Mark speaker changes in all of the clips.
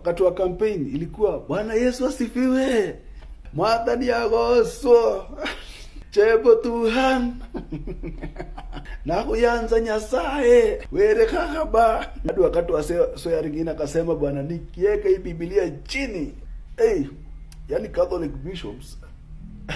Speaker 1: wakati wa campaign ilikuwa Bwana Yesu asifiwe, mwathani agocwo, chebo tuhan na kuyanza Nyasaye were kakaba. Hadi wakati wa swearing in akasema bwana nikiweka hii Biblia chini. Yani Catholic bishops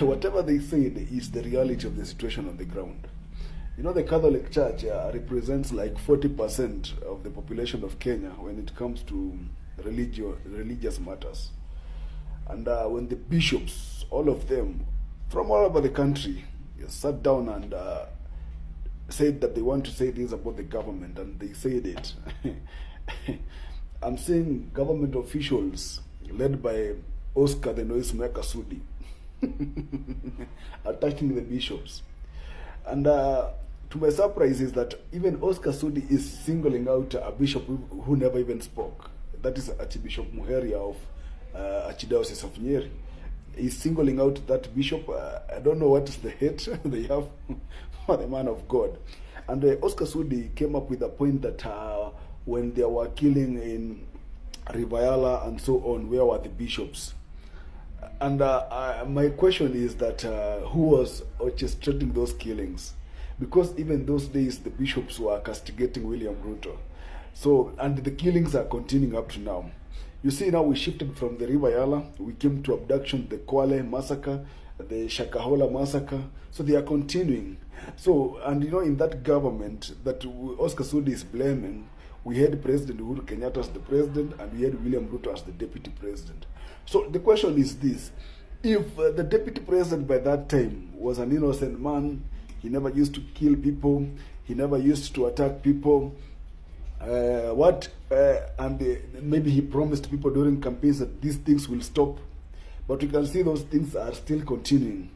Speaker 1: whatever they said is the reality of the situation on the ground. You know, the Catholic Church represents like 40% of the population of Kenya when it comes to religious matters. And when the bishops, all of them, from all over the country, sat down and said that they want to say this about the government, and they said it. I'm seeing government officials led by Oscar the Noisemaker Sudi attacking the bishops. And to my surprise is that even Oscar Sudi is singling out a bishop who never even spoke. That is Archbishop Muheria of Archdiocese of Nyeri. He's singling out that bishop. I don't know what is the hate they have for the man of God. And Oscar Sudi came up with a point that when they were killing in Rivayala and so on, where were the bishops? And my question is that who was orchestrating those killings? Because even those days the bishops were castigating William Ruto. So, and the killings are continuing up to now. You see, now we shifted from the Rivayala, we came to abduction, the Kwale massacre, the Shakahola massacre. So they are continuing. So, and you know, in that government that Oscar Sudi is blaming, we had President Uhuru Kenyatta as the president, and we had William Ruto as the deputy president. So the question is this: if the deputy president by that time was an innocent man, he never used to kill people, he never used to attack people, maybe he promised people during campaigns that these things will stop, but we can see those things are still continuing.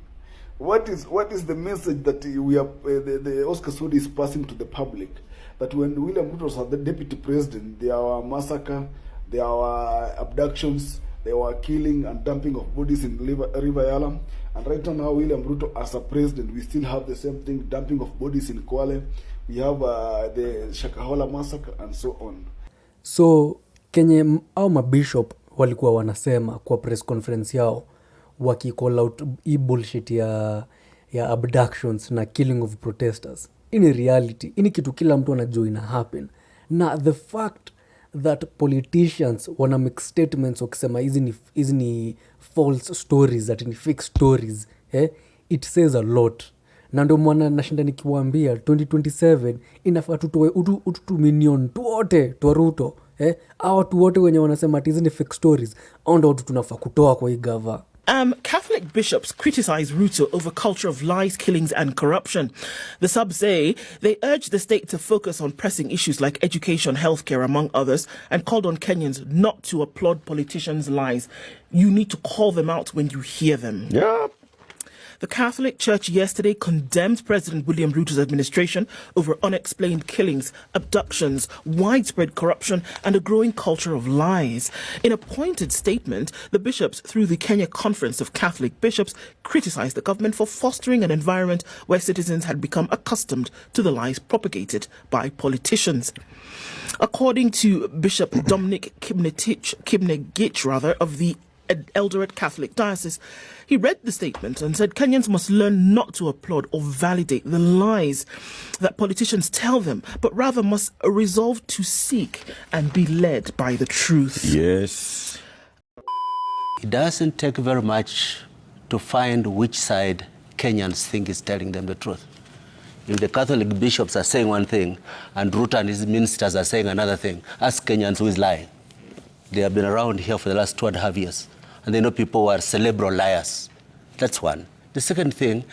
Speaker 1: What is the message that we are the Oscar Sudi is passing to the public? That when William Ruto was the deputy president, there were massacre, there were abductions, there were killing and dumping of bodies in Rivayala. And right now, William Ruto as a president, we still have the same thing, dumping of bodies in Kwale. We have the Shakahola massacre and so on.
Speaker 2: So, kenye au mabishop walikuwa wanasema kwa press conference yao, waki-call out hii bullshit ya abductions na killing of protesters. In reality, ini kitu kila mtu anajua ina happen. Na the fact that politicians wana make statements wakisema hizi ni false stories, that ni fake stories, it says a lot. Na ndio mwana nashinda nikiwaambia 2027 inafaa tutoe utu million tuote twa Ruto, hao watu wote wenye wanasema hizi ni fake stories, au ndio watu tunafaa kutoa kwa hii gava.
Speaker 3: Catholic bishops criticize Ruto over culture of lies, killings and corruption. The subs say they urge the state to focus on pressing issues like education, healthcare, among others, and called on Kenyans not to applaud politicians' lies. You need to call them out when you hear them.
Speaker 4: Yeah.
Speaker 3: The Catholic Church yesterday condemned President William Ruto's administration over unexplained killings, abductions, widespread corruption, and a growing culture of lies. In a pointed statement, the bishops, through the Kenya Conference of Catholic Bishops, criticized the government for fostering an environment where citizens had become accustomed to the lies propagated by politicians. According to Bishop Dominic Kibnegich of the Eldoret Catholic Diocese, he read the statement and said Kenyans must learn not to applaud or validate the lies that politicians tell them, but rather must resolve to seek and be led by the truth.
Speaker 4: Yes.
Speaker 5: It doesn't take very much to find which side Kenyans think is telling them the truth. If the Catholic bishops are saying one thing and Ruto and his ministers are saying another thing, ask Kenyans who is lying. They have been around here for the last 2.5 years. And they know people who are cerebral liars. That's one. The second thing,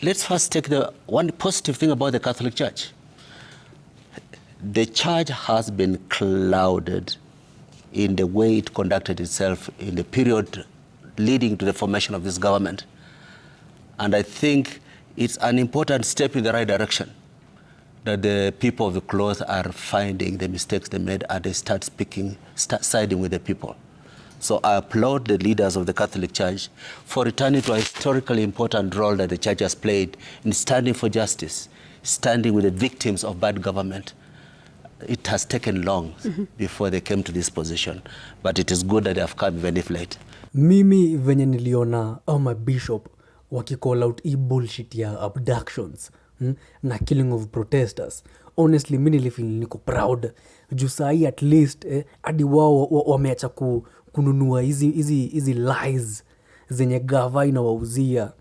Speaker 5: let's first take the one positive thing about the Catholic Church. The church has been clouded in the way it conducted itself in the period leading to the formation of this government. And I think it's an important step in the right direction that the people of the cloth are finding the mistakes they made and they start siding with the people. So I applaud the leaders of the Catholic Church for returning to a historically important role that the church has played in standing for justice, standing with the victims of bad government, it has taken long before they came to this position, but it is good that they have come even if late.
Speaker 2: Mimi venye niliona mabishop wakicall out hii bullshit ya abductions na killing of protesters, honestly mi nilifeel niko proud juu sahi at least hadi wao wameacha kununua hizi lies zenye gava inawauzia.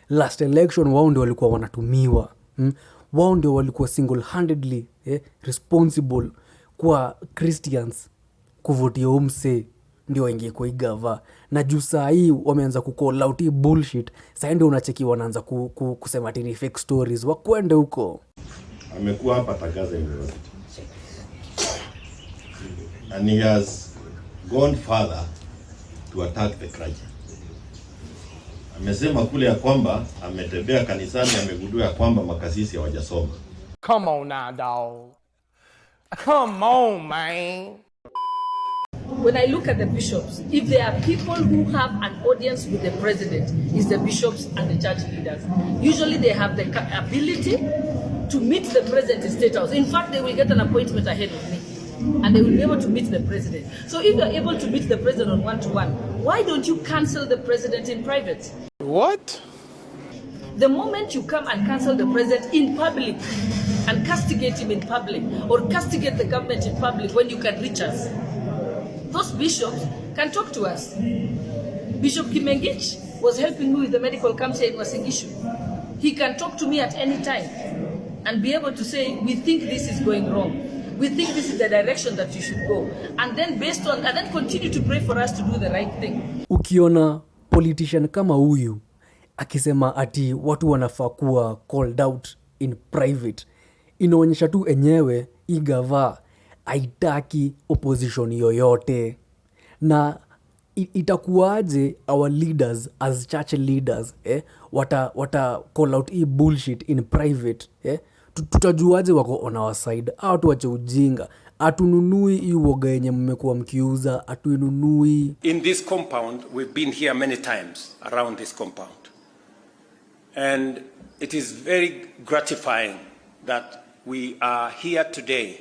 Speaker 2: Last election wao ndio walikuwa wanatumiwa. Wao ndio walikuwa single-handedly responsible kwa Christians kuvotia umse ndio waingie kwa hii gava. Na juu saa hii wameanza kucall out hii bullshit, saa ndio unacheki wanaanza kusema ati ni fake stories. Wakwende huko.
Speaker 4: Amekuwa hapa Tagaza University and he has gone further to attack the clergy. Amesema kule ya kwamba ametembea kanisani, amegundua ya kwamba makasisi hawajasoma.
Speaker 6: Come on now, dog. Come on, man.
Speaker 7: When I look at the bishops, if there are people who have an audience with the president, it's the bishops and the church leaders. Usually they have the ability to meet the president in State House. In fact, they will get an appointment ahead of me and they will be able to meet the president. So if you're able to meet the president on one-to-one, why don't you cancel the president in private?
Speaker 6: What?
Speaker 7: The moment you come and cancel the president in public and castigate him in public or castigate the government in public when you can reach us, those bishops can talk to us. Bishop Kimengich was helping me with the medical camps here in Wasingishu. He can talk to me at any time and be able to say, we think this is going wrong. We think this is the direction that you should go. And then and then continue to pray for us to do the right thing.
Speaker 2: Ukiona politician kama huyu akisema ati watu wanafaa kuwa called out in private, inaonyesha tu enyewe igava haitaki opposition yoyote. Na itakuwaje our leaders as church leaders wata call out hii bullshit in private? Tutajuaje wako on our side? Au tuache ujinga? Atununui hii uoga yenye mmekuwa mkiuza, atuinunui.
Speaker 8: In this compound, we've been here many times around this compound. And it is very gratifying that we are here today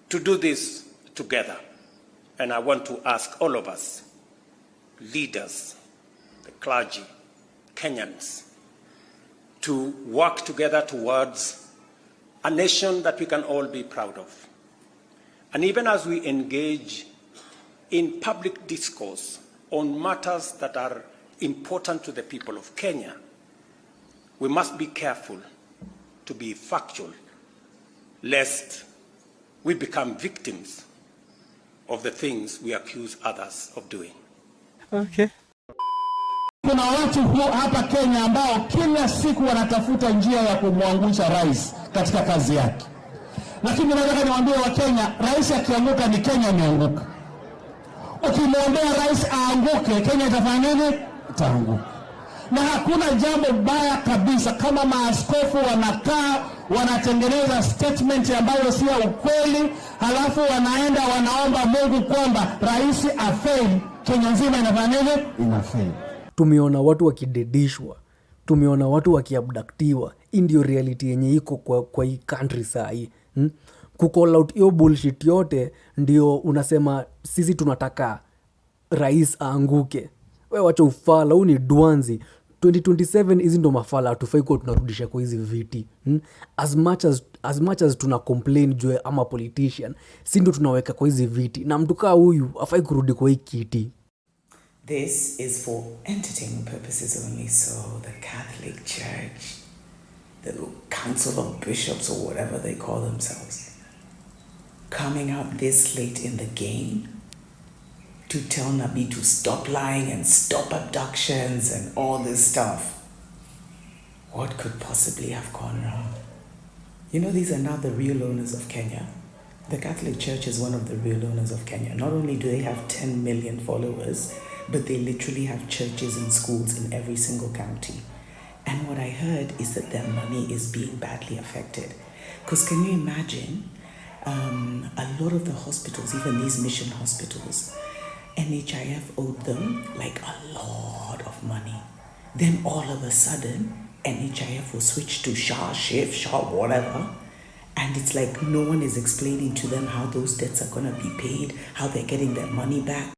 Speaker 8: to do this together. And I want to ask all of us, leaders, the clergy, Kenyans, to work together towards a nation that we can all be proud of. And even as we engage in public discourse on matters that are important to the people of Kenya, we must be careful to be factual, lest we become victims of the things we accuse others of doing.
Speaker 6: Okay.
Speaker 9: Kuna watu hapa Kenya ambao kila siku wanatafuta njia ya kumwangusha rais katika kazi yake. Lakini nataka niwaambie wa Kenya, rais akianguka ni Kenya imeanguka. Ukimwombea rais aanguke, Kenya itafanya nini? Itaanguka. Na hakuna jambo baya kabisa kama maaskofu wanakaa wanatengeneza statement ambayo sio ukweli, halafu wanaenda wanaomba Mungu kwamba rais afail, Kenya nzima inafanya nini? Inafail.
Speaker 2: Tumeona watu wakidedishwa, tumeona watu wakiabductiwa. Hii ndio reality yenye iko kwa hii country saa hii. Kucall out hiyo bullshit yote ndio unasema sisi tunataka rais aanguke. Wewe wacha ufala, huu ni duanzi. 2027 hizi ndo mafala, hatufai kuwa tunarudisha kwa hizi viti. As much as tuna complain juu ama politician, si ndo tunaweka kwa hizi viti. Na mtu kaa huyu afai kurudi kwa hii kiti.
Speaker 10: This is for entertainment purposes only, so the Catholic Church, the Council of Bishops or whatever they call themselves, coming out this late in the game to tell Nabi to stop lying and stop abductions and all this stuff. What could possibly have gone wrong? You know, these are now the real owners of Kenya. The Catholic Church is one of the real owners of Kenya. Not only do they have 10 million followers, but they literally have churches and schools in every single county. And what I heard is that their money is being badly affected. Because can you imagine, a lot of the hospitals, even these mission hospitals, NHIF owed them like a lot of money. Then all of a sudden, NHIF will switch to SHA, SHIF, SHA, whatever, And it's like no one is explaining to them how those debts are going to be paid, how they're getting their money back.